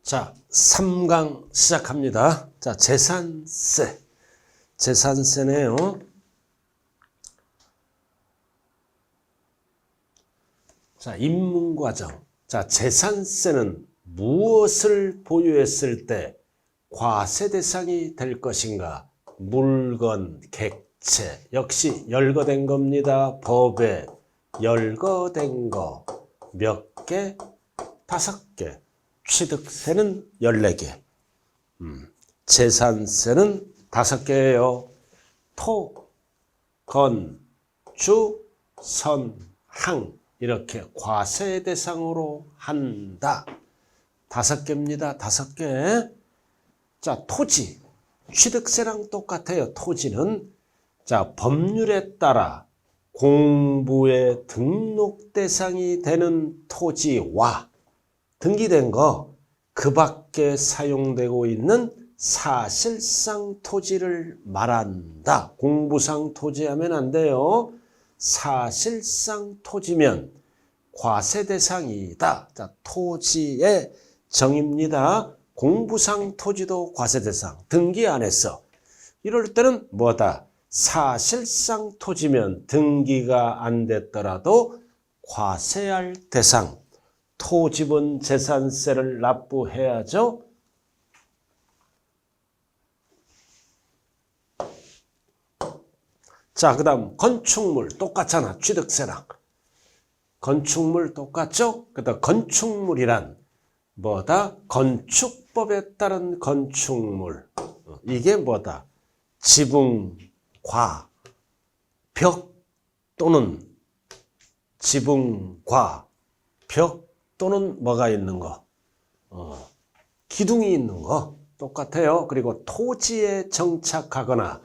자, 3강 시작합니다. 자, 재산세. 재산세네요. 자, 입문과정. 자, 재산세는 무엇을 보유했을 때 과세 대상이 될 것인가? 물건, 객체. 역시 열거된 겁니다. 법에 열거된 거 몇 개? 5개. 취득세는 14개. 재산세는 5개예요. 토, 건, 주, 선, 항. 이렇게 과세 대상으로 한다. 5개입니다. 5개. 자, 토지. 취득세랑 똑같아요. 토지는. 자, 법률에 따라 공부의 등록 대상이 되는 토지와 등기된 거, 그 밖에 사용되고 있는 사실상 토지를 말한다. 공부상 토지 하면 안 돼요. 사실상 토지면 과세 대상이다. 자, 토지의 정의입니다. 공부상 토지도 과세 대상, 등기 안 했어. 이럴 때는 뭐다? 사실상 토지면 등기가 안 됐더라도 과세할 대상. 토지분 재산세를 납부해야죠. 자, 그 다음 건축물 똑같잖아. 취득세랑. 건축물 똑같죠? 그 다음 건축물이란 뭐다? 건축법에 따른 건축물. 이게 뭐다? 지붕, 과, 벽 또는 지붕, 과, 벽 또는 뭐가 있는 거? 기둥이 있는 거 똑같아요. 그리고 토지에 정착하거나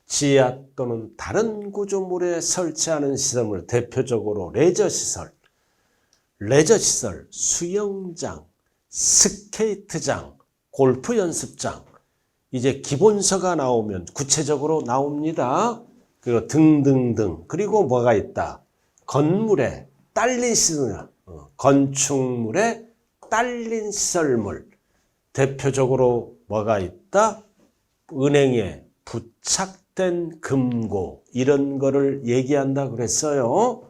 지하 또는 다른 구조물에 설치하는 시설물, 대표적으로 레저시설, 수영장, 스케이트장, 골프 연습장. 이제 기본서가 나오면 구체적으로 나옵니다. 그리고 등등등. 그리고 뭐가 있다? 건물에 딸린 시설, 건축물에 딸린 시설물. 대표적으로 뭐가 있다? 은행에 부착된 금고, 이런 거를 얘기한다 그랬어요.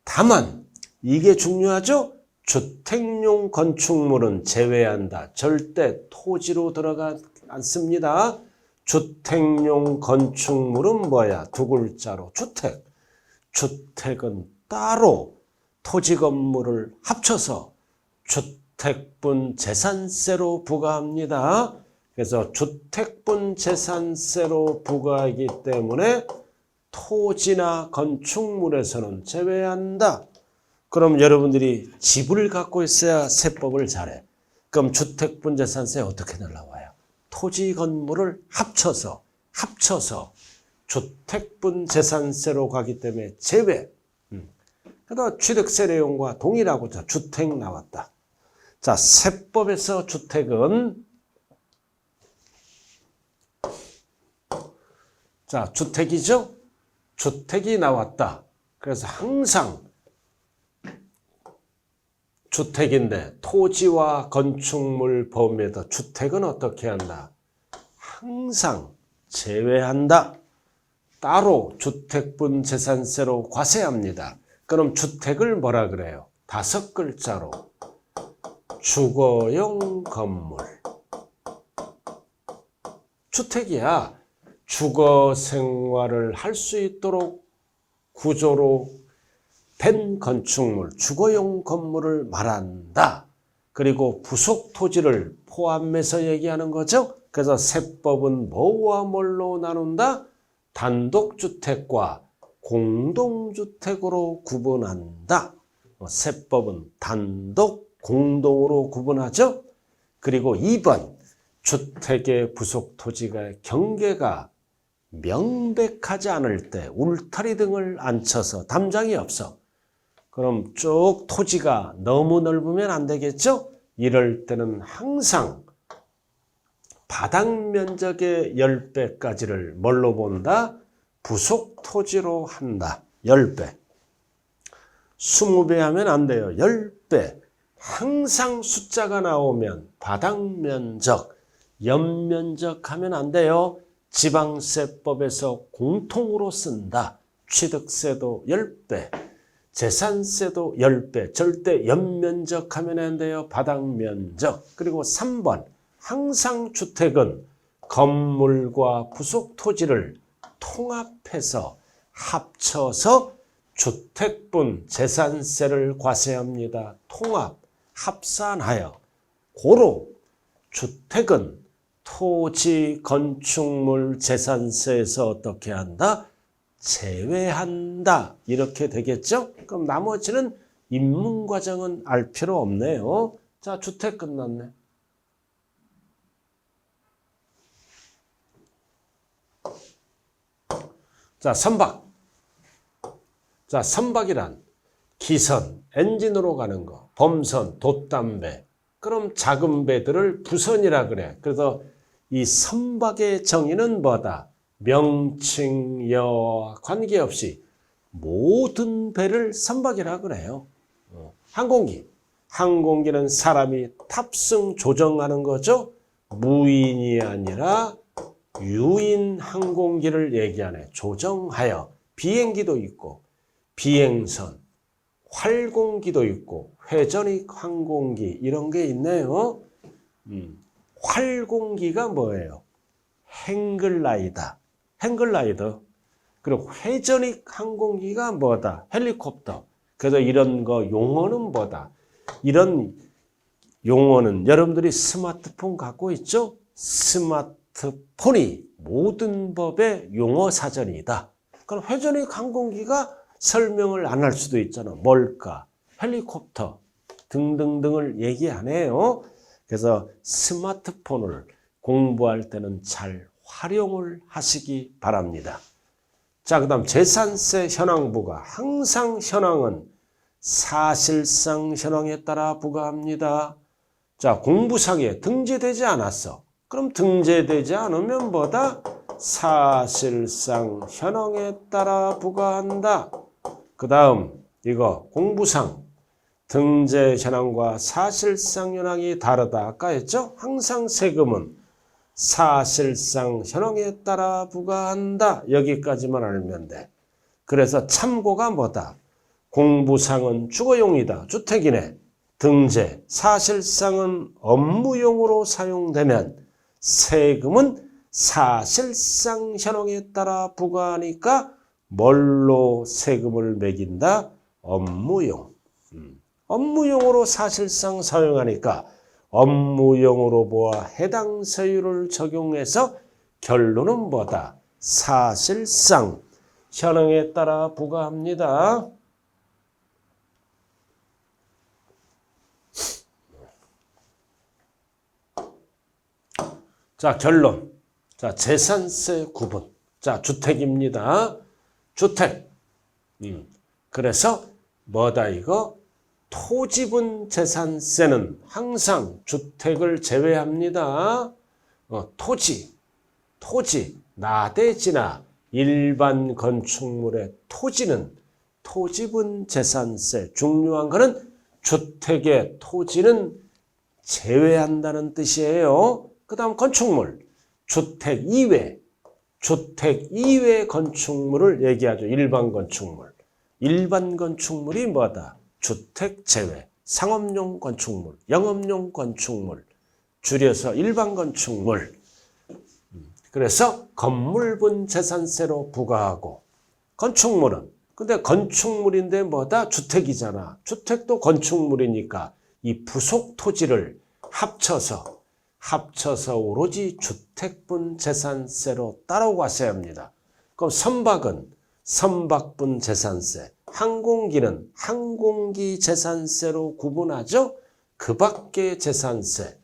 다만 이게 중요하죠? 주택용 건축물은 제외한다. 절대 토지로 들어가지 않습니다. 주택용 건축물은 뭐야? 2글자로 주택. 주택은 따로 토지 건물을 합쳐서 주택분 재산세로 부과합니다. 그래서 주택분 재산세로 부과하기 때문에 토지나 건축물에서는 제외한다. 그럼 여러분들이 집을 갖고 있어야 세법을 잘해. 그럼 주택분 재산세 어떻게 날라와요? 토지 건물을 합쳐서 주택분 재산세로 가기 때문에 제외. 그래도 취득세 내용과 동일하고 주택 나왔다. 자, 세법에서 주택은 자, 주택이죠? 주택이 나왔다. 그래서 항상 주택인데 토지와 건축물 범위에서 주택은 어떻게 한다? 항상 제외한다. 따로 주택분 재산세로 과세합니다. 그럼 주택을 뭐라 그래요? 5글자로 주거용 건물. 주택이야. 주거 생활을 할 수 있도록 구조로 된 건축물, 주거용 건물을 말한다. 그리고 부속 토지를 포함해서 얘기하는 거죠. 그래서 세법은 뭐와 뭘로 나눈다? 단독주택과 공동주택으로 구분한다. 세법은 단독, 공동으로 구분하죠. 그리고 2번, 주택의 부속 토지가 경계가 명백하지 않을 때 울타리 등을 안 쳐서 담장이 없어. 그럼 쭉 토지가 너무 넓으면 안 되겠죠? 이럴 때는 항상 바닥 면적의 10배까지를 뭘로 본다? 부속 토지로 한다. 10배. 20배 하면 안 돼요. 10배. 항상 숫자가 나오면 바닥면적, 연면적 하면 안 돼요. 지방세법에서 공통으로 쓴다. 취득세도 10배, 재산세도 10배, 절대 연면적 하면 안 돼요. 바닥면적. 그리고 3번, 항상 주택은 건물과 부속 토지를 통합해서 합쳐서 주택분 재산세를 과세합니다. 통합, 합산하여. 고로 주택은 토지, 건축물 재산세에서 어떻게 한다? 제외한다. 이렇게 되겠죠? 그럼 나머지는 입문과정은 알 필요 없네요. 자, 주택 끝났네. 자, 선박. 자, 선박이란 기선, 엔진으로 가는 거, 범선, 돛담배. 그럼 작은 배들을 부선이라 그래. 그래서 이 선박의 정의는 뭐다? 명칭, 여와 관계없이 모든 배를 선박이라 그래요. 항공기. 항공기는 사람이 탑승 조정하는 거죠. 무인이 아니라 유인 항공기를 얘기하네. 조정하여. 비행기도 있고 비행선, 활공기도 있고 회전익 항공기 이런 게 있네요. 활공기가 뭐예요? 행글라이더. 행글라이더. 그리고 회전익 항공기가 뭐다? 헬리콥터. 그래서 이런 거 용어는 뭐다? 이런 용어는 여러분들이 스마트폰 갖고 있죠? 스마트폰이 모든 법의 용어 사전이다. 그럼 회전익 항공기가 설명을 안 할 수도 있잖아. 뭘까? 헬리콥터 등등등을 얘기 안 해요. 그래서 스마트폰을 공부할 때는 잘 활용을 하시기 바랍니다. 자, 그 다음 재산세 현황부가 항상 현황은 사실상 현황에 따라 부과합니다. 자, 공부상에 등재되지 않았어. 그럼 등재되지 않으면 뭐다? 사실상 현황에 따라 부과한다. 그 다음 이거 공부상 등재 현황과 사실상 현황이 다르다. 아까 했죠? 항상 세금은 사실상 현황에 따라 부과한다. 여기까지만 알면 돼. 그래서 참고가 뭐다? 공부상은 주거용이다. 주택이네. 등재, 사실상은 업무용으로 사용되면 세금은 사실상 현황에 따라 부과하니까 뭘로 세금을 매긴다? 업무용. 업무용으로 사실상 사용하니까 업무용으로 보아 해당 세율을 적용해서 결론은 뭐다? 사실상 현황에 따라 부과합니다. 자, 결론. 자, 재산세 구분. 자, 주택입니다. 주택. 그래서 뭐다 이거? 토지분 재산세는 항상 주택을 제외합니다. 토지, 나대지나 일반 건축물의 토지는 토지분 재산세. 중요한 거는 주택의 토지는 제외한다는 뜻이에요. 그 다음 건축물, 주택 이외 건축물을 얘기하죠. 일반 건축물. 일반 건축물이 뭐다? 주택 제외, 상업용 건축물, 영업용 건축물, 줄여서 일반 건축물. 그래서 건물분 재산세로 부과하고 건축물은 근데 건축물인데 뭐다? 주택이잖아. 주택도 건축물이니까 이 부속 토지를 합쳐서 오로지 주택분 재산세로 따로 과세해야 합니다. 그럼 선박은 선박분 재산세, 항공기는 항공기 재산세로 구분하죠. 그 밖의 재산세,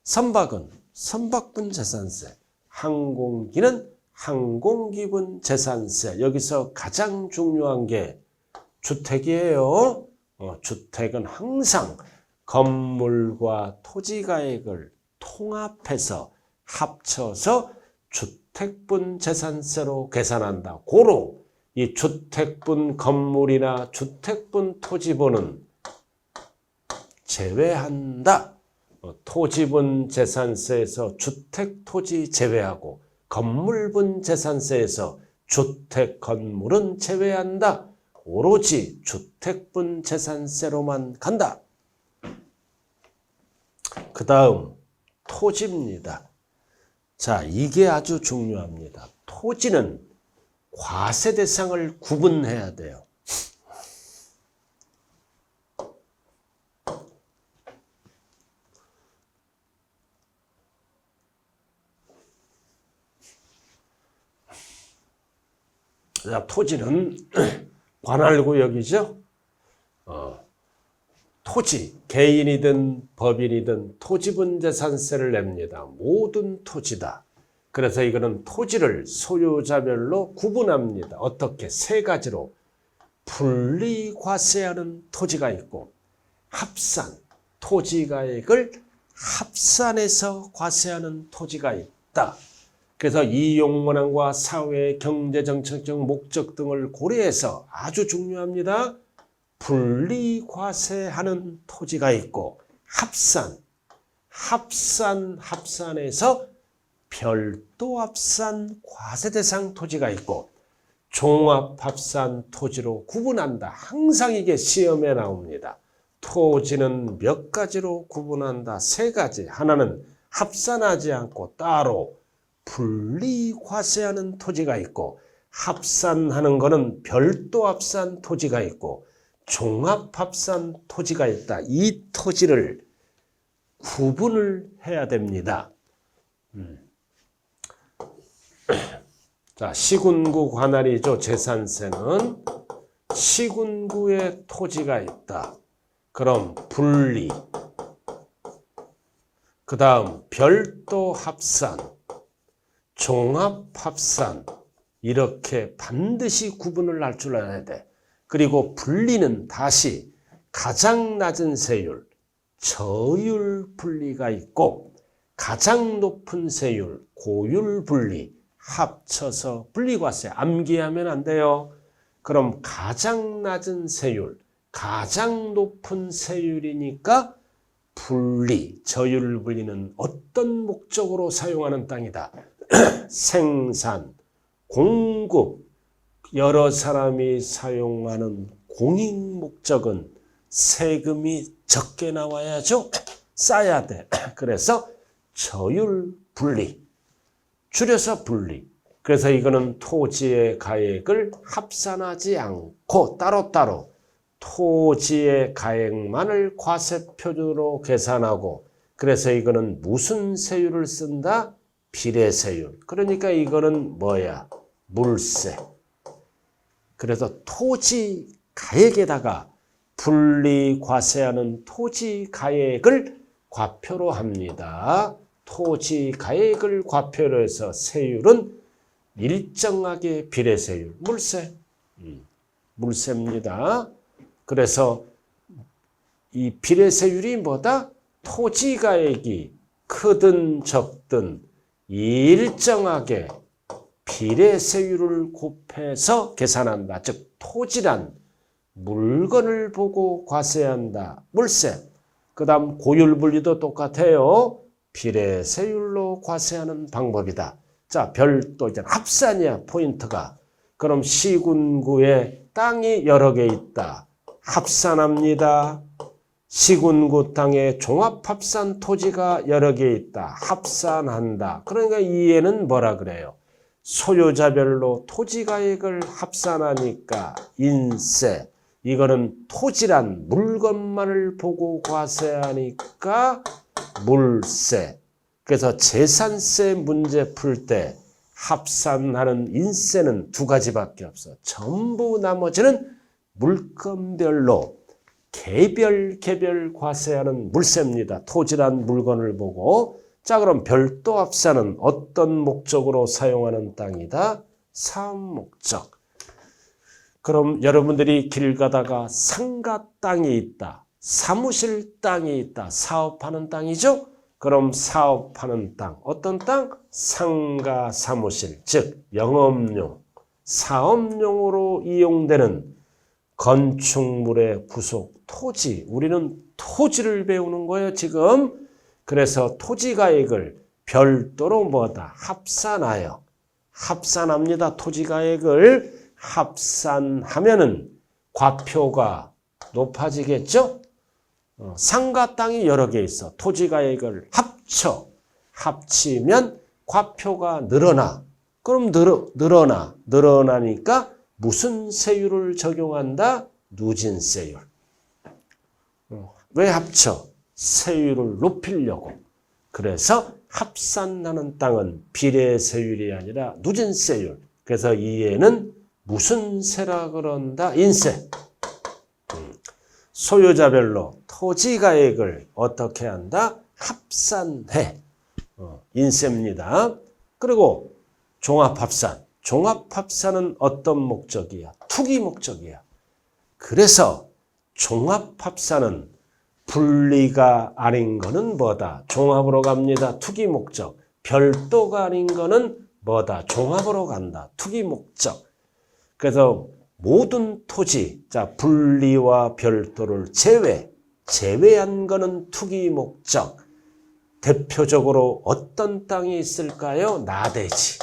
선박은 선박분 재산세, 항공기는 항공기분 재산세. 여기서 가장 중요한 게 주택이에요. 주택은 항상 건물과 토지가액을 통합해서 합쳐서 주택분 재산세로 계산한다. 고로 이 주택분 건물이나 주택분 토지분은 제외한다. 토지분 재산세에서 주택 토지 제외하고 건물분 재산세에서 주택 건물은 제외한다. 오로지 주택분 재산세로만 간다. 그 다음 토지입니다. 자, 이게 아주 중요합니다. 토지는 과세 대상을 구분해야 돼요. 자, 토지는 관할구역이죠. 토지, 개인이든 법인이든 토지분 재산세를 냅니다. 모든 토지다. 그래서 이거는 토지를 소유자별로 구분합니다. 어떻게? 세 가지로 분리과세하는 토지가 있고 합산, 토지가액을 합산해서 과세하는 토지가 있다. 그래서 이용문항과 사회, 경제, 정책적 목적 등을 고려해서 아주 중요합니다. 분리과세하는 토지가 있고 합산해서 별도 합산 과세 대상 토지가 있고 종합 합산 토지로 구분한다. 항상 이게 시험에 나옵니다. 토지는 몇 가지로 구분한다. 세 가지. 하나는 합산하지 않고 따로 분리과세하는 토지가 있고 합산하는 것은 별도 합산 토지가 있고 종합합산 토지가 있다. 이 토지를 구분을 해야 됩니다. 자, 시군구 관할이죠. 재산세는 시군구에 토지가 있다. 그럼 분리, 그 다음 별도 합산, 종합합산 이렇게 반드시 구분을 할 줄 알아야 돼. 그리고 분리는 다시 가장 낮은 세율, 저율 분리가 있고 가장 높은 세율, 고율 분리 합쳐서 분리과세. 암기하면 안 돼요. 그럼 가장 낮은 세율, 가장 높은 세율이니까 분리, 저율 분리는 어떤 목적으로 사용하는 땅이다. 생산, 공급, 여러 사람이 사용하는 공익 목적은 세금이 적게 나와야죠. 싸야 돼. 그래서 저율 분리, 줄여서 분리. 그래서 이거는 토지의 가액을 합산하지 않고 따로따로 토지의 가액만을 과세표준으로 계산하고, 그래서 이거는 무슨 세율을 쓴다? 비례세율. 그러니까 이거는 뭐야? 물세. 그래서 토지 가액에다가 분리과세하는 토지 가액을 과표로 합니다. 토지 가액을 과표로 해서 세율은 일정하게 비례세율, 물세. 물세입니다. 그래서 이 비례세율이 뭐다? 토지 가액이 크든 적든 일정하게 비례세율을 곱해서 계산한다. 즉 토지란 물건을 보고 과세한다. 물세. 그 다음 고율분리도 똑같아요. 비례세율로 과세하는 방법이다. 자, 별도 이제 합산이야 포인트가. 그럼 시군구에 땅이 여러 개 있다. 합산합니다. 시군구 땅에 종합합산 토지가 여러 개 있다. 합산한다. 그러니까 이에는 뭐라 그래요? 소유자별로 토지가액을 합산하니까 인세. 이거는 토지란 물건만을 보고 과세하니까 물세. 그래서 재산세 문제 풀 때 합산하는 인세는 두 가지밖에 없어. 전부 나머지는 물건별로 개별 과세하는 물세입니다. 토지란 물건을 보고. 자, 그럼 별도 합산은 어떤 목적으로 사용하는 땅이다? 사업 목적. 그럼 여러분들이 길 가다가 상가 땅이 있다. 사무실 땅이 있다. 사업하는 땅이죠? 그럼 사업하는 땅. 어떤 땅? 상가 사무실. 즉 영업용, 사업용으로 이용되는 건축물의 부속 토지. 우리는 토지를 배우는 거예요, 지금. 그래서 토지가액을 별도로 뭐다? 합산하여. 합산합니다. 토지가액을 합산하면은 과표가 높아지겠죠? 상가 땅이 여러 개 있어. 토지가액을 합치면 과표가 늘어나. 그럼 늘어나니까 무슨 세율을 적용한다? 누진세율. 왜 합쳐? 세율을 높이려고. 그래서 합산하는 땅은 비례세율이 아니라 누진세율. 그래서 이에는 무슨 세라 그런다? 인세. 소유자별로 토지가액을 어떻게 한다? 합산해. 인세입니다. 그리고 종합합산. 종합합산은 어떤 목적이야? 투기 목적이야. 그래서 종합합산은 분리가 아닌 거는 뭐다? 종합으로 갑니다. 투기 목적. 별도가 아닌 거는 뭐다? 종합으로 간다. 투기 목적. 그래서 모든 토지, 자, 분리와 별도를 제외한 거는 투기 목적. 대표적으로 어떤 땅이 있을까요? 나대지.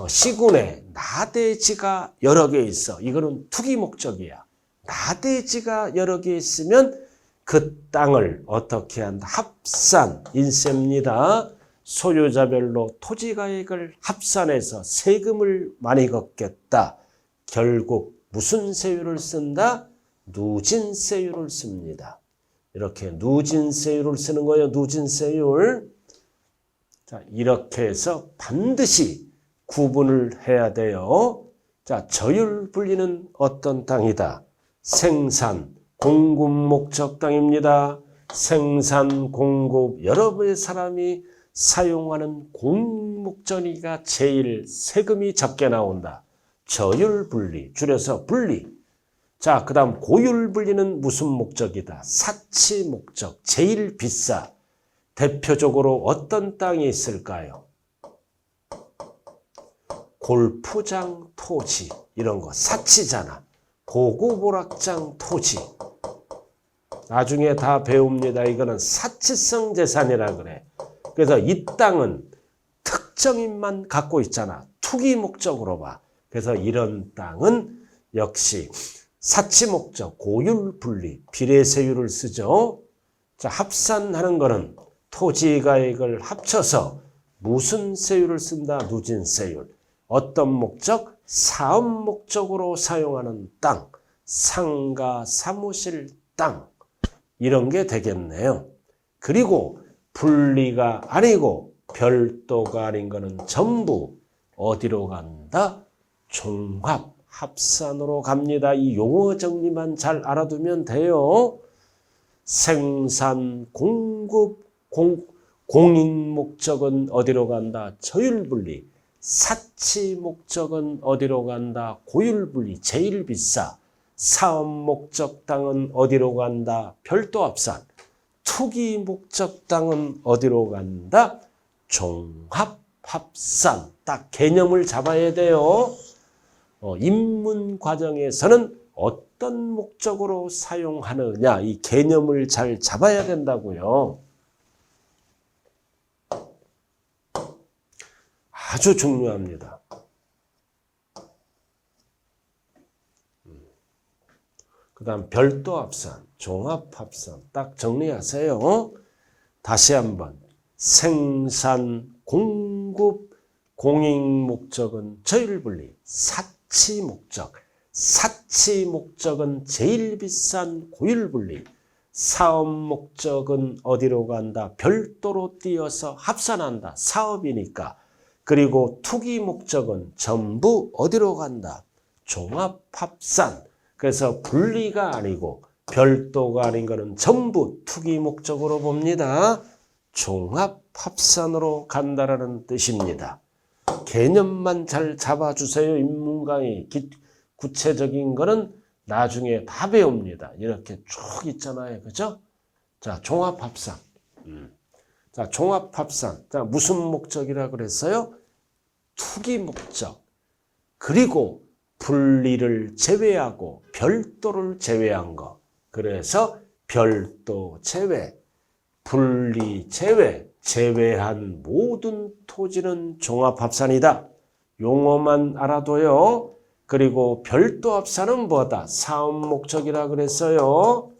시군에 나대지가 여러 개 있어. 이거는 투기 목적이야. 나대지가 여러 개 있으면 그 땅을 어떻게 한다? 합산, 인세입니다. 소유자별로 토지가액을 합산해서 세금을 많이 걷겠다. 결국 무슨 세율을 쓴다? 누진세율을 씁니다. 이렇게 누진세율을 쓰는 거예요. 누진세율. 자, 이렇게 해서 반드시 구분을 해야 돼요. 자, 저율분리는 어떤 땅이다? 생산, 공급 목적 땅입니다. 생산, 공급, 여러 분의 사람이 사용하는 공목적이가 제일 세금이 적게 나온다. 저율분리, 줄여서 분리. 자, 그 다음 고율분리는 무슨 목적이다? 사치 목적, 제일 비싸. 대표적으로 어떤 땅이 있을까요? 골프장 토지, 이런 거 사치잖아. 고급 오락장 토지. 나중에 다 배웁니다. 이거는 사치성 재산이라 그래. 그래서 이 땅은 특정인만 갖고 있잖아. 투기 목적으로 봐. 그래서 이런 땅은 역시 사치 목적, 고율 분리, 비례세율을 쓰죠. 자, 합산하는 거는 토지가액을 합쳐서 무슨 세율을 쓴다? 누진세율. 어떤 목적? 사업 목적으로 사용하는 땅, 상가, 사무실 땅. 이런 게 되겠네요. 그리고 분리가 아니고 별도가 아닌 거는 전부 어디로 간다? 종합, 합산으로 갑니다. 이 용어 정리만 잘 알아두면 돼요. 생산, 공급, 공익 목적은 어디로 간다? 저율분리. 사치 목적은 어디로 간다? 고율분리, 제일 비싸. 사업 목적 땅은 어디로 간다? 별도 합산. 투기 목적 땅은 어디로 간다? 종합 합산. 딱 개념을 잡아야 돼요. 입문 과정에서는 어떤 목적으로 사용하느냐, 이 개념을 잘 잡아야 된다고요. 아주 중요합니다. 그 다음 별도 합산, 종합 합산 딱 정리하세요. 다시 한번 생산, 공급, 공익 목적은 저율분리, 사치 목적. 사치 목적은 제일 비싼 고율분리. 사업 목적은 어디로 간다? 별도로 띄어서 합산한다. 사업이니까. 그리고 투기 목적은 전부 어디로 간다? 종합합산. 그래서 분리가 아니고 별도가 아닌 것은 전부 투기 목적으로 봅니다. 종합합산으로 간다라는 뜻입니다. 개념만 잘 잡아주세요. 인문강의 구체적인 거는 나중에 다 배웁니다. 이렇게 쭉 있잖아요. 그죠? 자, 종합합산. 자, 종합합산. 자, 무슨 목적이라 그랬어요? 투기 목적. 그리고 분리를 제외하고 별도를 제외한 거. 그래서 별도 제외, 분리 제외, 제외한 모든 토지는 종합합산이다. 용어만 알아둬요. 그리고 별도 합산은 뭐다? 사업 목적이라 그랬어요.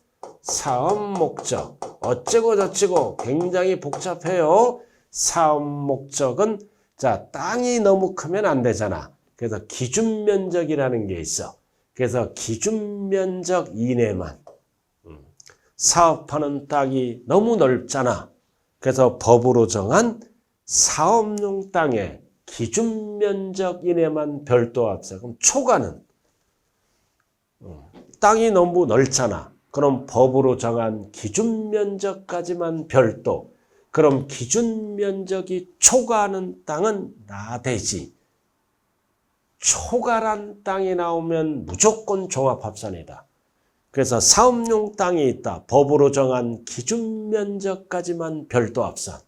사업 목적. 어쩌고 저쩌고 굉장히 복잡해요. 사업 목적은 자, 땅이 너무 크면 안 되잖아. 그래서 기준 면적이라는 게 있어. 그래서 기준 면적 이내만. 사업하는 땅이 너무 넓잖아. 그래서 법으로 정한 사업용 땅의 기준 면적 이내만 별도 합산. 그럼 초과는 땅이 너무 넓잖아. 그럼 법으로 정한 기준 면적까지만 별도. 그럼 기준 면적이 초과하는 땅은 나대지. 초과란 땅이 나오면 무조건 종합합산이다. 그래서 사업용 땅이 있다. 법으로 정한 기준 면적까지만 별도 합산.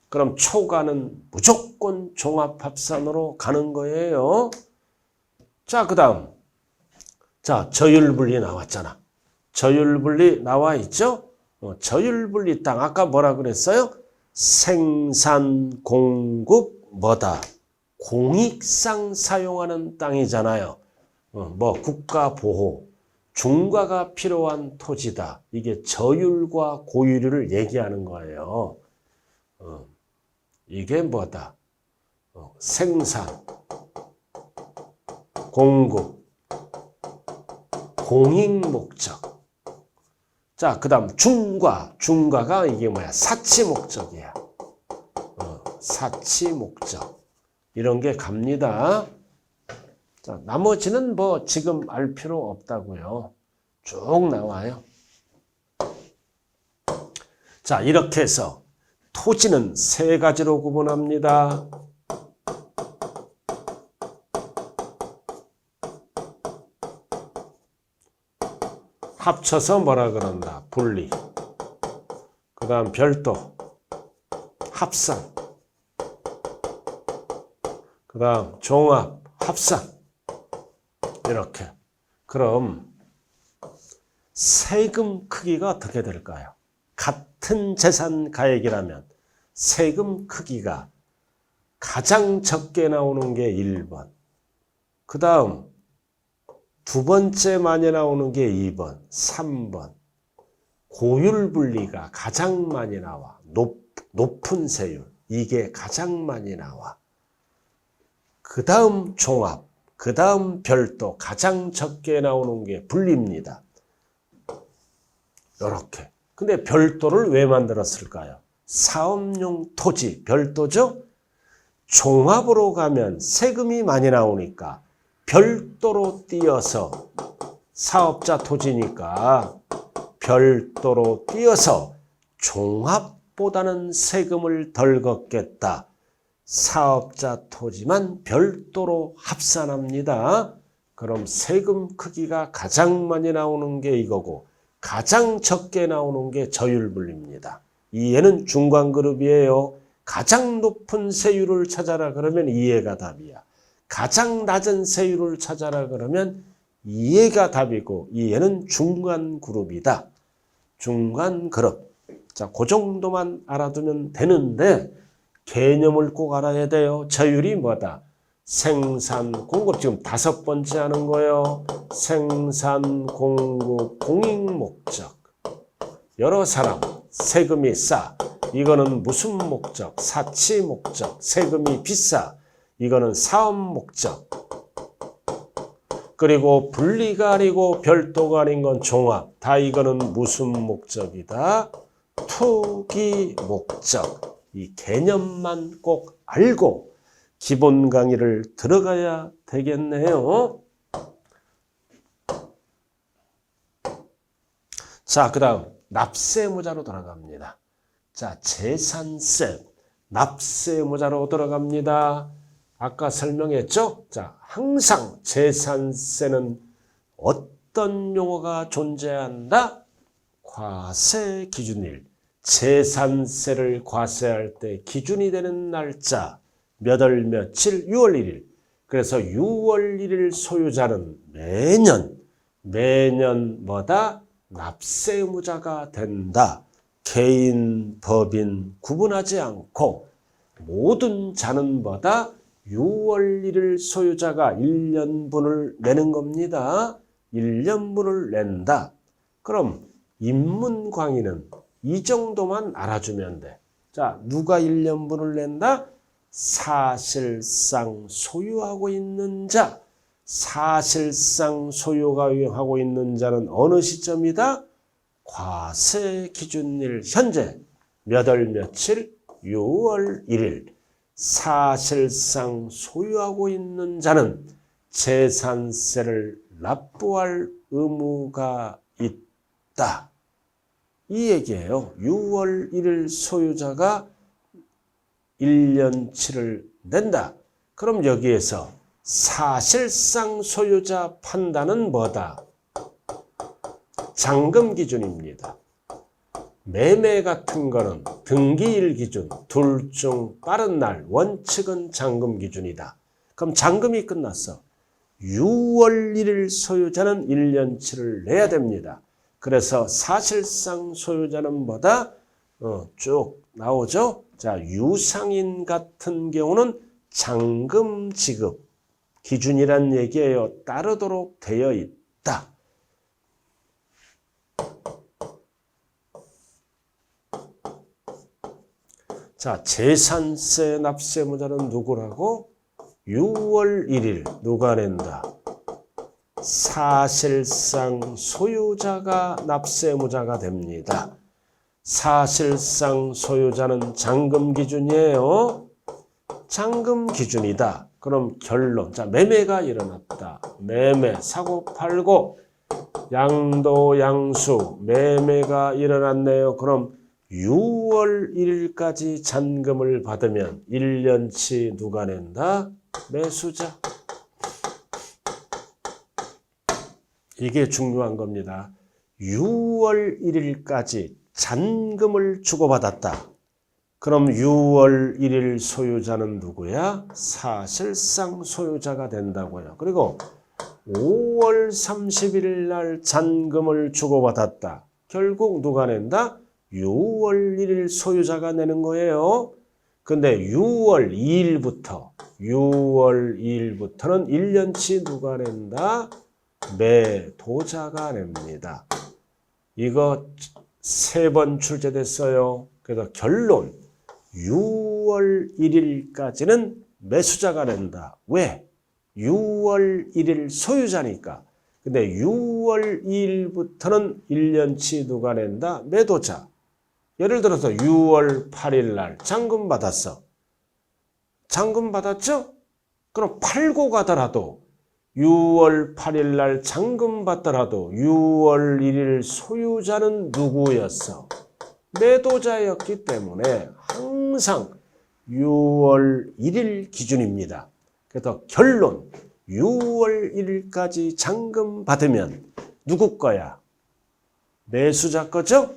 그럼 초과는 무조건 종합합산으로 가는 거예요. 자, 그 다음. 자, 저율분리 나왔잖아. 저율분리 나와 있죠? 저율분리 땅. 아까 뭐라 그랬어요? 생산, 공급, 뭐다? 공익상 사용하는 땅이잖아요. 뭐 국가보호, 중과가 필요한 토지다. 이게 저율과 고율을 얘기하는 거예요. 이게 뭐다? 생산, 공급, 공익목적. 자, 그 다음 중과. 중과가 이게 뭐야? 사치목적이야. 사치목적. 이런 게 갑니다. 자, 나머지는 뭐 지금 알 필요 없다고요. 쭉 나와요. 자, 이렇게 해서 토지는 세 가지로 구분합니다. 합쳐서 뭐라 그런다? 분리. 그 다음 별도, 합산. 그 다음 종합, 합산. 이렇게. 그럼 세금 크기가 어떻게 될까요? 같은 재산 가액이라면 세금 크기가 가장 적게 나오는 게 1번. 그 다음 두 번째 많이 나오는 게 2번, 3번. 고율 분리가 가장 많이 나와. 높은 세율. 이게 가장 많이 나와. 그 다음 종합, 그 다음 별도, 가장 적게 나오는 게 분리입니다. 이렇게. 근데 별도를 왜 만들었을까요? 사업용 토지, 별도죠? 종합으로 가면 세금이 많이 나오니까 별도로 띄어서 사업자 토지니까 별도로 띄어서 종합보다는 세금을 덜 걷겠다. 사업자 토지만 별도로 합산합니다. 그럼 세금 크기가 가장 많이 나오는 게 이거고 가장 적게 나오는 게 저율분리입니다. 이해는 중간그룹이에요. 가장 높은 세율을 찾아라 그러면 이해가 답이야. 가장 낮은 세율을 찾아라 그러면 이해가 답이고 이해는 중간그룹이다. 중간그룹. 자, 그 정도만 알아두면 되는데 개념을 꼭 알아야 돼요. 저율이 뭐다? 생산, 공급. 지금 5번째 하는 거예요. 생산, 공급, 공익목적. 여러 사람, 세금이 싸. 이거는 무슨 목적? 사치 목적. 세금이 비싸. 이거는 사업 목적. 그리고 분리가 아니고 별도가 아닌 건 종합. 다 이거는 무슨 목적이다? 투기 목적. 이 개념만 꼭 알고 기본 강의를 들어가야 되겠네요. 자, 그 다음 납세무자로 돌아갑니다. 자, 재산세, 납세무자로 들어갑니다. 아까 설명했죠? 자, 항상 재산세는 어떤 용어가 존재한다? 과세 기준일. 재산세를 과세할 때 기준이 되는 날짜 몇 월 며칠? 6월 1일. 그래서 6월 1일 소유자는 매년 뭐다? 납세 의무자가 된다. 개인, 법인 구분하지 않고 모든 자는보다 6월 1일 소유자가 1년분을 내는 겁니다. 1년분을 낸다. 그럼 인문광의는 이 정도만 알아주면 돼. 자, 누가 1년분을 낸다? 사실상 소유하고 있는 자. 사실상 소유하고 있는 자는 어느 시점이다? 과세 기준일 현재 몇 월 며칠? 6월 1일. 사실상 소유하고 있는 자는 재산세를 납부할 의무가 있다. 이 얘기예요. 6월 1일 소유자가 1년치를 낸다. 그럼 여기에서 사실상 소유자 판단은 뭐다? 잔금 기준입니다. 매매 같은 거는 등기일 기준, 둘 중 빠른 날, 원칙은 잔금 기준이다. 그럼 잔금이 끝났어. 6월 1일 소유자는 1년치를 내야 됩니다. 그래서 사실상 소유자는 뭐다? 쭉 나오죠? 자, 유상인 같은 경우는 잔금 지급 기준이란 얘기예요. 따르도록 되어 있다. 자, 재산세 납세의무자는 누구라고? 6월 1일 누가 낸다? 사실상 소유자가 납세의무자가 됩니다. 사실상 소유자는 잔금 기준이에요. 잔금 기준이다. 그럼 결론. 자, 매매가 일어났다. 매매, 사고 팔고 양도 양수 매매가 일어났네요. 그럼 6월 1일까지 잔금을 받으면 1년치 누가 낸다? 매수자. 이게 중요한 겁니다. 6월 1일까지 잔금을 주고받았다. 그럼 6월 1일 소유자는 누구야? 사실상 소유자가 된다고요. 그리고 5월 30일 날 잔금을 주고받았다. 결국 누가 낸다? 6월 1일 소유자가 내는 거예요. 근데 6월 2일부터는 1년치 누가 낸다? 매도자가 냅니다. 이거 3번 출제됐어요. 그래서 결론 6월 1일까지는 매수자가 낸다. 왜? 6월 1일 소유자니까. 근데 6월 2일부터는 1년치 누가 낸다? 매도자. 예를 들어서 6월 8일 날 잔금 받았어. 잔금 받았죠? 그럼 팔고 가더라도 6월 8일 날 잔금 받더라도 6월 1일 소유자는 누구였어? 매도자였기 때문에 항상 6월 1일 기준입니다. 그래서 결론 6월 1일까지 잔금 받으면 누구 거야? 매수자 거죠?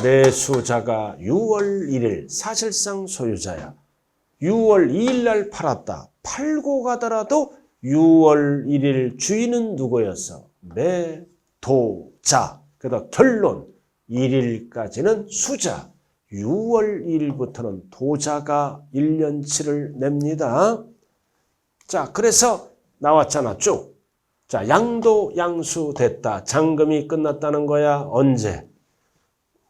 매수자가 6월 1일 사실상 소유자야. 6월 2일 날 팔았다. 팔고 가더라도 6월 1일 주인은 누구였어? 매도자. 그래서 결론 1일까지는 수자. 6월 1일부터는 도자가 1년치를 냅니다. 자, 그래서 나왔잖아, 쭉. 자, 양도 양수 됐다. 잔금이 끝났다는 거야. 언제?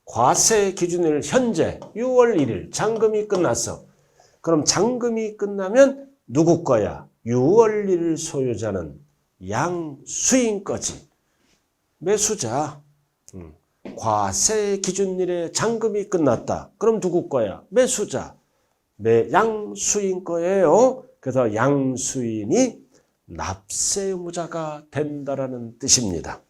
과세 기준일 현재 6월 1일 잔금이 끝났어. 그럼 잔금이 끝나면 누구 거야? 6월 1일 소유자는 양수인 거지. 매수자. 과세 기준일에 잔금이 끝났다. 그럼 누구 거야? 매수자. 양수인 거예요. 그래서 양수인이 납세 의무자가 된다라는 뜻입니다.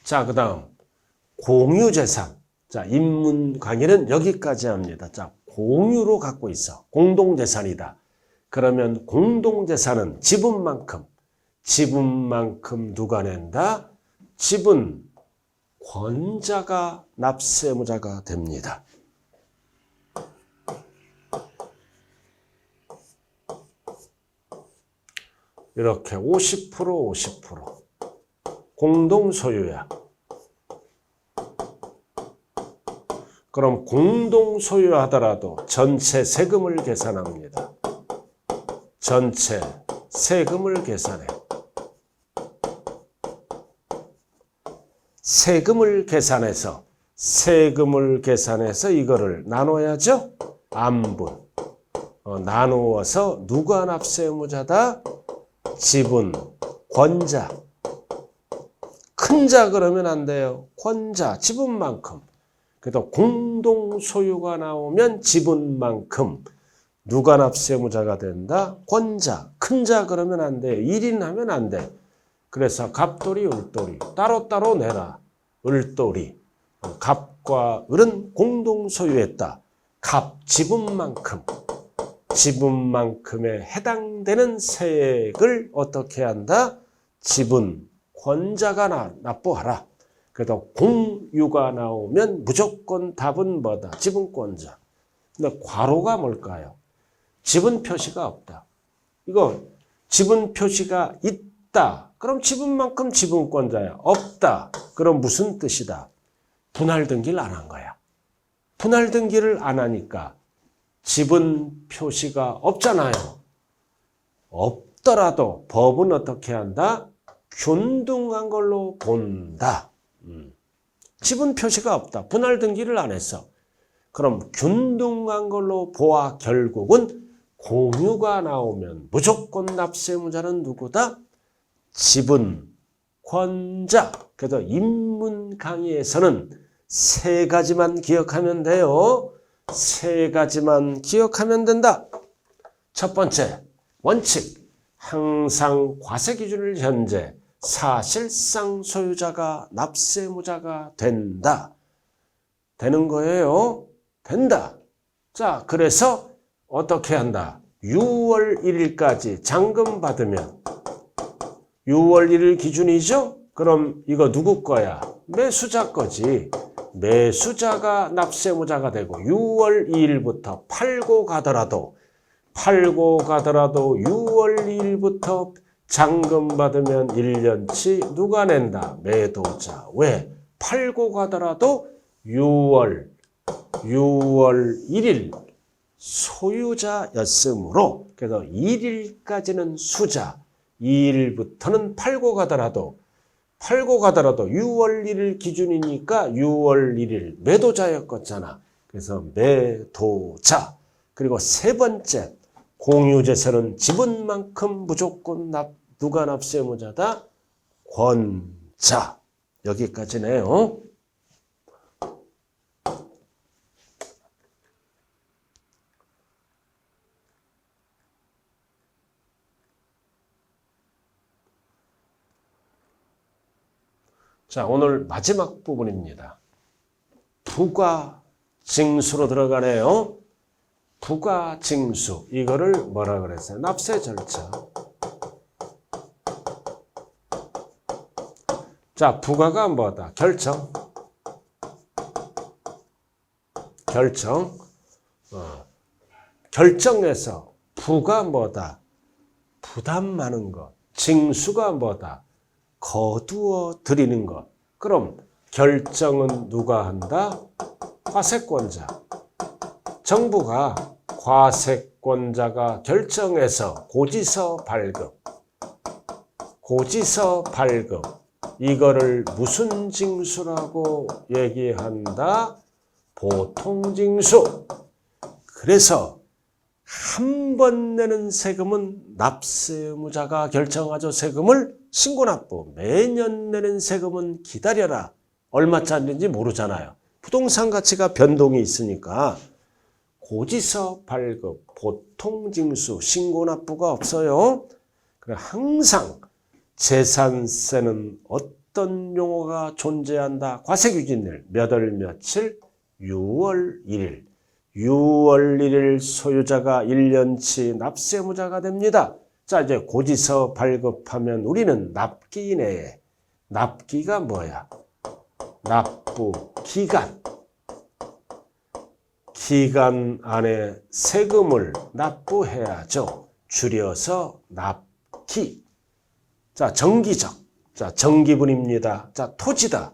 자, 그 다음 공유재산. 자, 인문 강의는 여기까지 합니다. 자, 공유로 갖고 있어. 공동재산이다. 그러면 공동재산은 지분만큼 누가 낸다? 지분 권자가 납세의무자가 됩니다. 이렇게 50% 50% 공동 소유야. 그럼 공동 소유하더라도 전체 세금을 계산합니다. 전체 세금을 계산해. 세금을 계산해서 이거를 나눠야죠. 안분. 나누어서 누가 납세 의무자다? 지분, 권자. 큰 자 그러면 안 돼요. 권자, 지분만큼. 그래도 공동 소유가 나오면 지분만큼 누가 납세 의무자가 된다? 권자. 큰 자 그러면 안 돼요. 1인 하면 안 돼. 그래서 갑돌이, 을돌이 따로따로 내라. 을돌이. 갑과 을은 공동 소유했다. 갑 지분만큼에 해당되는 세액을 어떻게 한다? 지분, 권자가 납부하라. 그래도 공유가 나오면 무조건 답은 뭐다? 지분권자. 근데 괄호가 뭘까요? 지분 표시가 없다. 이거 지분 표시가 있다. 그럼 지분만큼 지분권자야. 없다. 그럼 무슨 뜻이다? 분할 등기를 안 한 거야. 분할 등기를 안 하니까 지분 표시가 없잖아요. 없더라도 법은 어떻게 한다? 균등한 걸로 본다. 지분 표시가 없다. 분할 등기를 안 했어. 그럼 균등한 걸로 보아 결국은 공유가 나오면 무조건 납세 의무자는 누구다? 지분, 권자. 그래서 인문 강의에서는 세 가지만 기억하면 돼요. 세 가지만 기억하면 된다. 첫 번째, 원칙. 항상 과세 기준을 현재 사실상 소유자가 납세 의무자가 된다. 되는 거예요. 된다. 자, 그래서 어떻게 한다? 6월 1일까지 잔금 받으면 6월 1일 기준이죠? 그럼 이거 누구 거야? 매수자 거지. 매수자가 납세 의무자가 되고 6월 2일부터 팔고 가더라도 6월 2일부터 잔금 받으면 1년치 누가 낸다? 매도자. 왜? 팔고 가더라도 6월 1일 소유자였으므로 그래서 1일까지는 수자, 2일부터는 팔고 가더라도 6월 1일 기준이니까 6월 1일 매도자였겠잖아. 그래서 매도자. 그리고 세 번째, 공유재산은 지분만큼 무조건 누가 납세 의무자다? 권자. 여기까지네요. 자, 오늘 마지막 부분입니다. 부가징수로 들어가네요. 부가징수. 이거를 뭐라 그랬어요? 납세 절차. 자, 부가가 뭐다? 결정. 결정에서 부가 뭐다? 부담하는 것. 징수가 뭐다? 거두어 드리는 것. 그럼 결정은 누가 한다? 과세권자. 정부가 과세권자가 결정해서 고지서 발급. 이거를 무슨 징수라고 얘기한다? 보통징수. 그래서 한 번 내는 세금은 납세 의무자가 결정하죠. 세금을 신고납부. 매년 내는 세금은 기다려라. 얼마짜리인지 모르잖아요. 부동산 가치가 변동이 있으니까 고지서 발급, 보통징수, 신고납부가 없어요. 그래 항상 재산세는 어떤 용어가 존재한다. 과세기준일 몇 월 며칠? 6월 1일. 6월 1일 소유자가 1년치 납세 의무자가 됩니다. 자, 이제 고지서 발급하면 우리는 납기 내에, 납기가 뭐야? 납부 기간. 기간 안에 세금을 납부해야죠. 줄여서 납기. 자, 정기적. 자, 정기분입니다. 자, 토지다.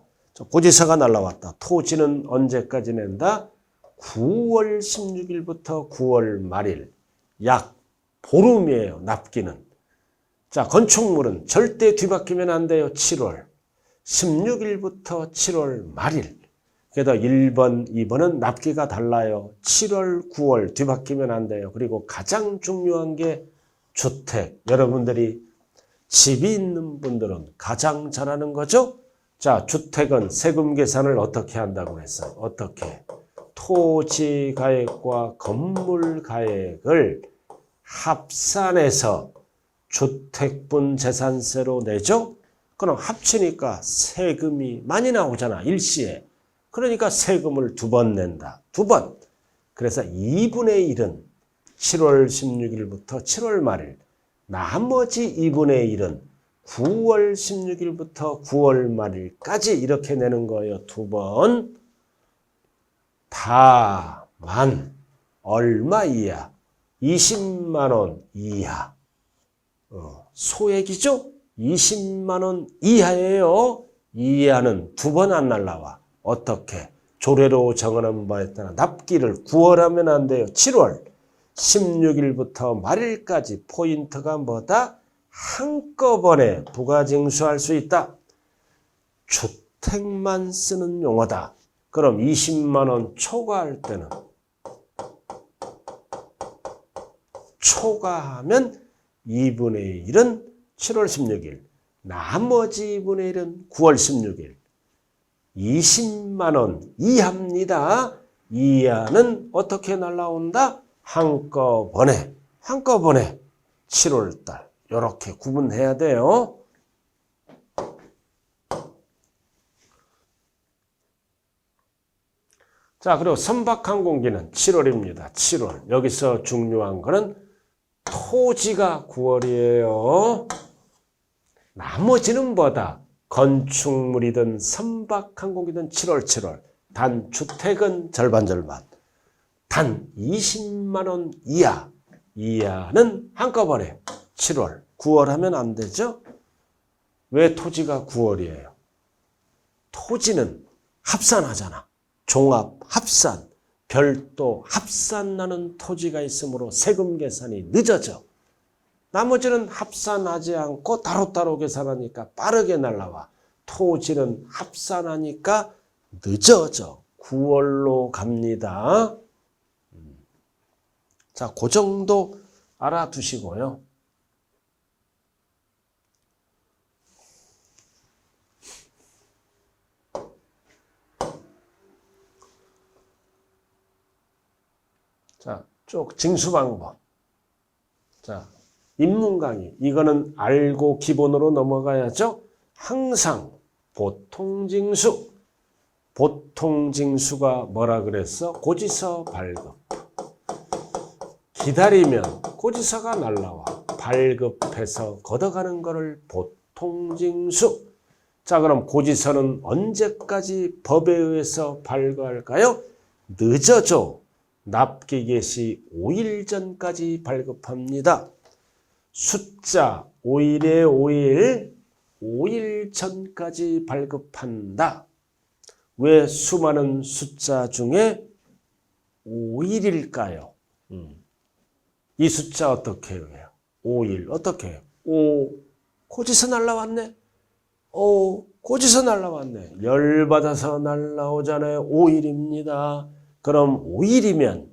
고지서가 날라왔다. 토지는 언제까지 낸다? 9월 16일부터 9월 말일. 약 보름이에요. 납기는. 자, 건축물은 절대 뒤바뀌면 안 돼요. 7월 16일부터 7월 말일. 그래서 1번, 2번은 납기가 달라요. 7월, 9월 뒤바뀌면 안 돼요. 그리고 가장 중요한 게 주택. 여러분들이 집이 있는 분들은 가장 잘 아는 거죠? 자, 주택은 세금 계산을 어떻게 한다고 했어요? 어떻게? 토지 가액과 건물 가액을 합산해서 주택분 재산세로 내죠? 그럼 합치니까 세금이 많이 나오잖아, 일시에. 그러니까 세금을 2번 낸다. 2번. 그래서 2분의 1은 7월 16일부터 7월 말일. 나머지 2분의 1은 9월 16일부터 9월 말일까지 이렇게 내는 거예요. 2번. 다만 얼마 이하? 20만 원 이하. 소액이죠? 20만 원 이하예요. 이하는 2번 안 날라와. 어떻게? 조례로 정하는 바에 따라 납기를 9월 하면 안 돼요. 7월 16일부터 말일까지 포인트가 뭐다? 한꺼번에 부가징수할 수 있다. 주택만 쓰는 용어다. 그럼 20만 원 초과할 때는 초과하면 2분의 1은 7월 16일, 나머지 2분의 1은 9월 16일. 20만 원 이하입니다. 이하는 어떻게 날라온다? 한꺼번에 7월달 이렇게 구분해야 돼요. 자, 그리고 선박항공기는 7월입니다. 7월. 여기서 중요한 거는 토지가 9월이에요. 나머지는 뭐다? 건축물이든 선박항공기든 7월. 단 주택은 절반. 단 20만 원 이하. 이하는 한꺼번에 7월. 9월 하면 안 되죠? 왜 토지가 9월이에요? 토지는 합산하잖아. 종합, 합산, 별도, 합산나는 토지가 있으므로 세금 계산이 늦어져. 나머지는 합산하지 않고 따로따로 계산하니까 빠르게 날라와. 토지는 합산하니까 늦어져. 9월로 갑니다. 자, 그 정도 알아두시고요. 자, 쭉 징수 방법. 자, 인문 강의. 이거는 알고 기본으로 넘어가야죠. 항상 보통징수. 보통징수가 뭐라 그랬어? 고지서 발급. 기다리면 고지서가 날라와. 발급해서 걷어가는 거를 보통징수. 자, 그럼 고지서는 언제까지 법에 의해서 발급할까요? 늦어져. 납기 개시 5일 전까지 발급합니다. 숫자 5일에 5일 전까지 발급한다. 왜 수많은 숫자 중에 5일일까요? 이 숫자 어떻게 해요? 5일 어떻게 해요? 고지서 날라왔네. 고지서 날라왔네. 열받아서 날라오잖아요. 5일입니다. 그럼 5일이면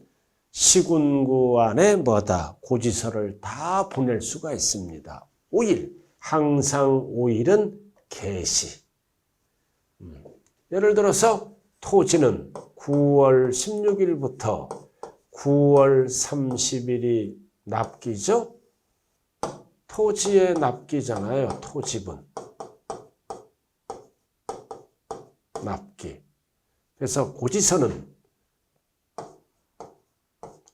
시군구 안에 뭐다? 고지서를 다 보낼 수가 있습니다. 5일. 항상 5일은 개시. 예를 들어서 토지는 9월 16일부터 9월 30일이 납기죠? 토지의 납기잖아요. 토지분. 납기. 그래서 고지서는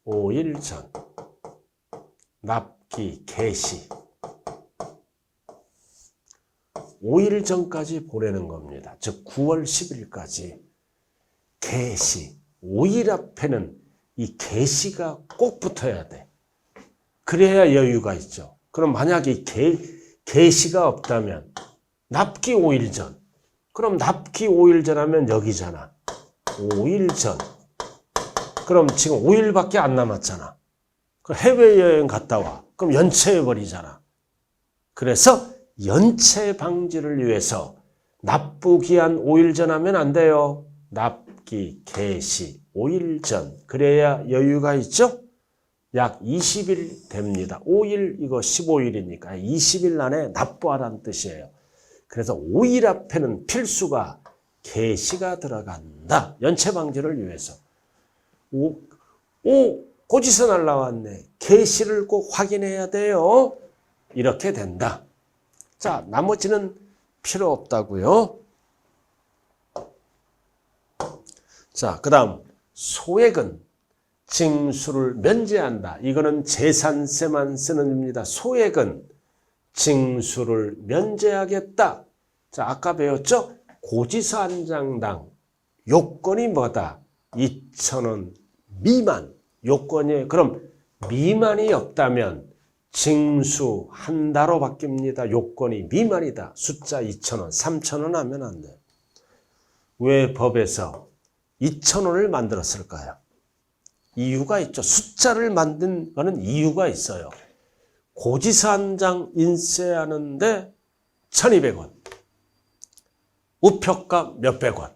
5일 전, 납기, 개시. 5일 전까지 보내는 겁니다. 즉 9월 10일까지. 개시. 5일 앞에는 이 개시가 꼭 붙어야 돼. 그래야 여유가 있죠. 그럼 만약에 개시가 없다면 납기 5일 전. 그럼 납기 5일 전 하면 여기잖아. 5일 전. 그럼 지금 5일밖에 안 남았잖아. 해외여행 갔다 와. 그럼 연체해버리잖아. 그래서 연체 방지를 위해서 납부기한 5일 전 하면 안 돼요. 납기 개시 5일 전. 그래야 여유가 있죠? 약 20일 됩니다. 5일 이거 15일이니까 20일 안에 납부하라는 뜻이에요. 그래서 5일 앞에는 필수가 개시가 들어간다. 연체 방지를 위해서. 고지서 날라왔네. 개시를 꼭 확인해야 돼요. 이렇게 된다. 자, 나머지는 필요 없다고요. 자, 그 다음 소액은 징수를 면제한다. 이거는 재산세만 쓰는 겁니다. 소액은 징수를 면제하겠다. 자, 아까 배웠죠? 고지서 한 장당 요건이 뭐다? 2,000원 미만 요건이. 그럼 미만이 없다면 징수한다로 바뀝니다. 요건이 미만이다. 숫자 2,000원, 3,000원 하면 안 돼. 왜 법에서 2,000원을 만들었을까요? 이유가 있죠. 숫자를 만든 거는 이유가 있어요. 고지서 한 장 인쇄하는데 1,200원. 우표값 몇백 원.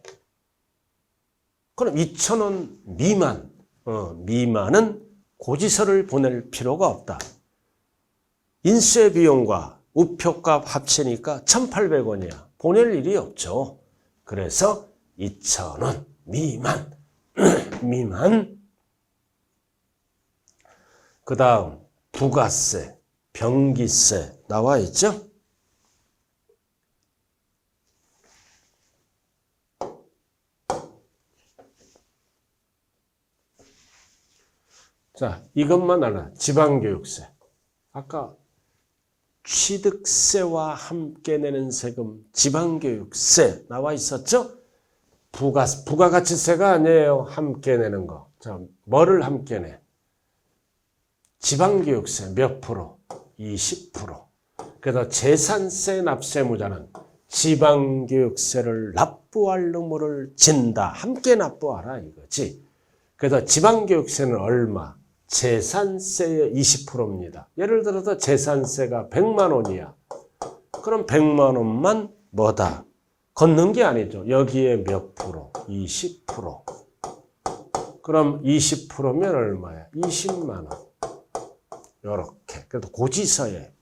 그럼 2,000원 미만, 미만은 고지서를 보낼 필요가 없다. 인쇄 비용과 우표값 합치니까 1,800원이야. 보낼 일이 없죠. 그래서 2,000원 미만, 미만. 그 다음 부가세, 병기세 나와 있죠? 자, 이것만 알아. 지방교육세. 아까 취득세와 함께 내는 세금, 지방교육세 나와 있었죠? 부가가치세가 아니에요. 함께 내는 거. 자, 뭐를 함께 내? 지방교육세 몇 프로? 20%. 그래서 재산세 납세무자는 지방교육세를 납부할 의무를 진다. 함께 납부하라 이거지. 그래서 지방교육세는 얼마? 재산세의 20%입니다. 예를 들어서 재산세가 100만 원이야. 그럼 100만 원만 뭐다? 걷는 게 아니죠. 여기에 몇 프로? 20%. 그럼 20%면 얼마야? 20만 원. 요렇게. 그래도 고지서에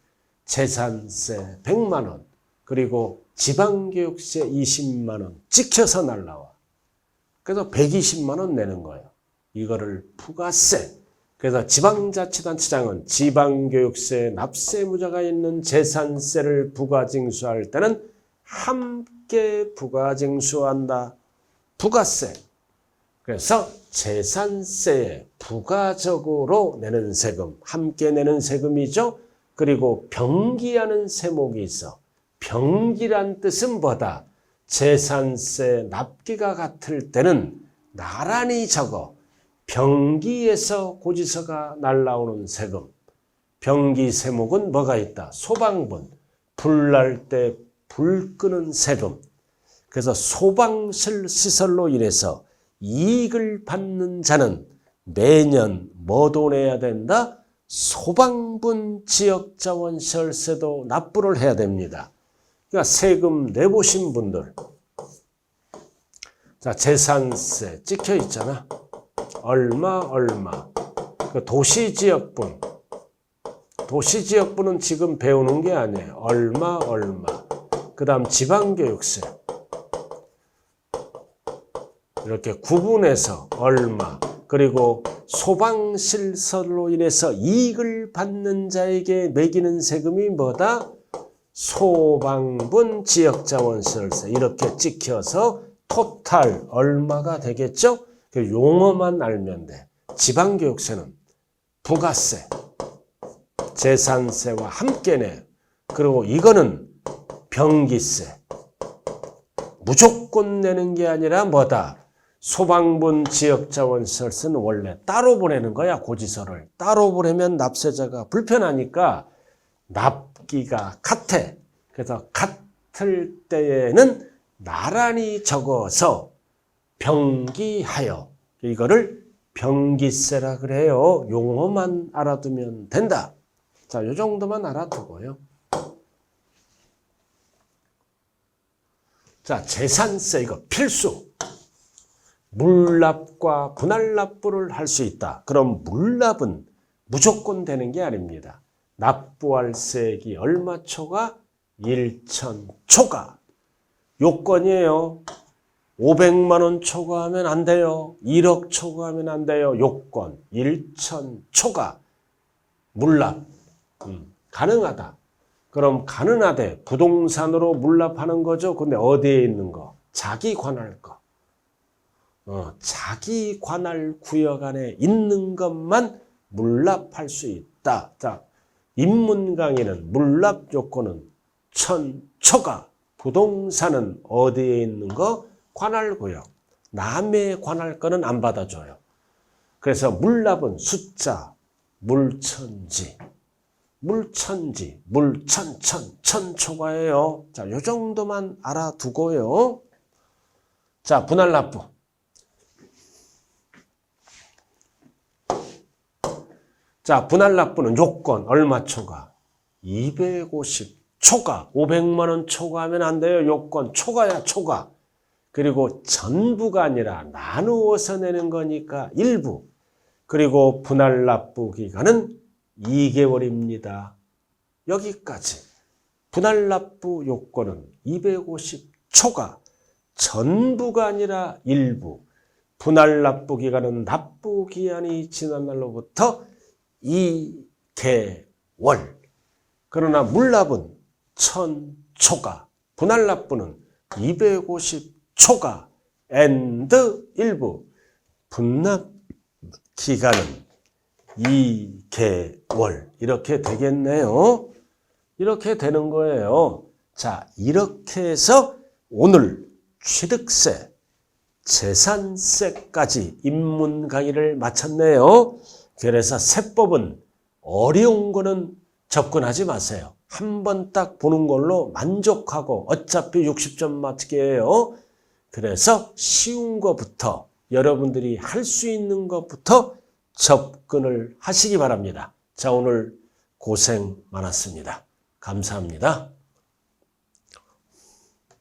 재산세 100만 원 그리고 지방교육세 20만 원 찍혀서 날라와. 그래서 120만 원 내는 거예요. 이거를 부가세. 그래서 지방자치단체장은 지방교육세 납세무자가 있는 재산세를 부가징수할 때는 함께 부가징수한다. 부가세. 그래서 재산세에 부가적으로 내는 세금, 함께 내는 세금이죠. 그리고 병기하는 세목이 있어. 병기란 뜻은 뭐다? 재산세 납기가 같을 때는 나란히 적어. 병기에서 고지서가 날라오는 세금. 병기 세목은 뭐가 있다? 소방분. 불 날 때 불 끄는 세금. 그래서 소방시설로 인해서 이익을 받는 자는 매년 뭐도 내야 된다? 소방분 지역자원시설세도 납부를 해야 됩니다. 그러니까 세금 내보신 분들. 자, 재산세 찍혀 있잖아. 얼마. 그 도시지역분. 도시지역분은 지금 배우는 게 아니에요. 얼마. 그 다음 지방교육세. 이렇게 구분해서 얼마. 그리고 소방시설로 인해서 이익을 받는 자에게 매기는 세금이 뭐다? 소방분 지역자원시설세. 이렇게 찍혀서 토탈 얼마가 되겠죠? 그 용어만 알면 돼. 지방교육세는 부가세, 재산세와 함께 내. 그리고 이거는 병기세. 무조건 내는 게 아니라 뭐다? 소방분 지역자원시설세는 원래 따로 보내는 거야. 고지서를. 따로 보내면 납세자가 불편하니까 적기가 같아. 그래서 같을 때에는 나란히 적어서 병기하여, 이거를 병기세라 그래요. 용어만 알아두면 된다. 자, 요 정도만 알아두고요. 자, 재산세 이거 필수. 물납과 분할납부를 할 수 있다. 그럼 물납은 무조건 되는 게 아닙니다. 납부할 세액이 얼마 초과? 1천 초과. 요건이에요. 500만 원 초과하면 안 돼요. 1억 초과하면 안 돼요. 요건 1천 초과. 물납 가능하다. 그럼 가능하대. 부동산으로 물납하는 거죠. 근데 어디에 있는 거? 자기 관할 거. 자기 관할 구역 안에 있는 것만 물납할 수 있다. 자, 인문 강의는 물납 요건은 1000 초과. 부동산은 어디에 있는 거? 관할 구역. 남의 관할 거는 안 받아줘요. 그래서 물납은 숫자, 물천지, 물천지, 천 초과예요. 자, 요 정도만 알아두고요. 자, 분할납부. 자, 분할납부는 요건 얼마 초과? 250 초과. 500만 원 초과하면 안 돼요. 요건 초과야, 초과. 그리고 전부가 아니라 나누어서 내는 거니까 일부. 그리고 분할납부 기간은 2개월입니다. 여기까지. 분할납부 요건은 250 초과. 전부가 아니라 일부. 분할납부 기간은 납부 기한이 지난 날로부터 2개월. 그러나 물납은 1000 초과. 분할납부는 250 초과. and 일부. 분납 기간은 2개월. 이렇게 되겠네요. 이렇게 되는 거예요. 자, 이렇게 해서 오늘 취득세, 재산세까지 입문 강의를 마쳤네요. 그래서 세법은 어려운 거는 접근하지 마세요. 한 번 딱 보는 걸로 만족하고 어차피 60점 맞게예요. 그래서 쉬운 것부터 여러분들이 할 수 있는 것부터 접근을 하시기 바랍니다. 자, 오늘 고생 많았습니다. 감사합니다.